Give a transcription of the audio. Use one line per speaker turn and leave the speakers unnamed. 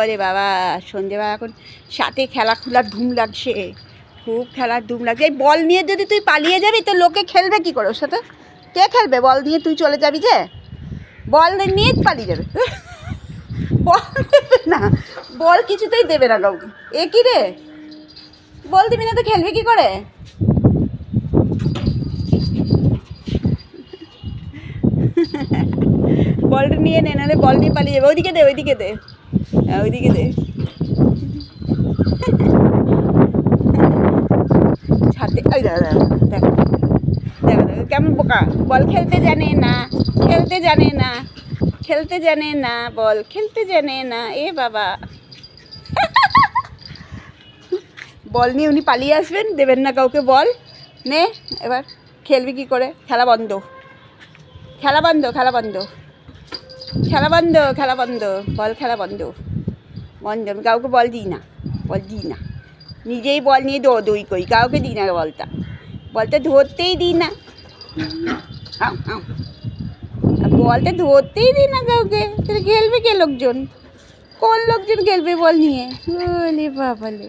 ওরে বাবা সন্ধেবেলা এখন সাথে খেলাখুলার ধুম লাগছে, খুব খেলার ধুম লাগছে। এই বল নিয়ে যদি তুই পালিয়ে যাবি তো লোকে খেলবে কী করে ওর সাথে? কে খেলবে বল নিয়ে? তুই চলে যাবি যে বল নিয়ে পালিয়ে যাবে। বল দেবে না, বল কিছুতেই দেবে না কাউকে। এ কী রে, বল দিবি না তো খেলবে কী করে? বলটা নিয়ে নে, নাহলে বল নিয়ে পালিয়ে যাবে। ওইদিকে দে, ওইদিকে দে, হ্যাঁ ওইদিকে দে। ছাতে ওই দাদা দেখো দেখো দেখো কেমন বোকা, বল খেলতে জানে না, খেলতে জানে না, খেলতে জানে না, বল খেলতে জানে না। এ বাবা, বল নিয়ে উনি পালিয়ে আসবেন, দেবেন না কাউকে বল। নে এবার খেলবি কী করে? খেলা বন্ধ, খেলা বন্ধ, খেলা বন্ধ, খেলা বন্ধ, খেলা বন্ধ, বল খেলা বন্ধ, বন্ধ। আমি কাউকে বল দিই না, বল দিই না, নিজেই বল নিয়ে দৌড়ই করি, কাউকে দিই না বলটা, বলটা ধরতেই দিই না, বলটা ধরতেই দিই না কাউকে। তাহলে খেলবে কে লোকজন? কোন লোকজন খেলবে বল নিয়ে? বলে বাবালে।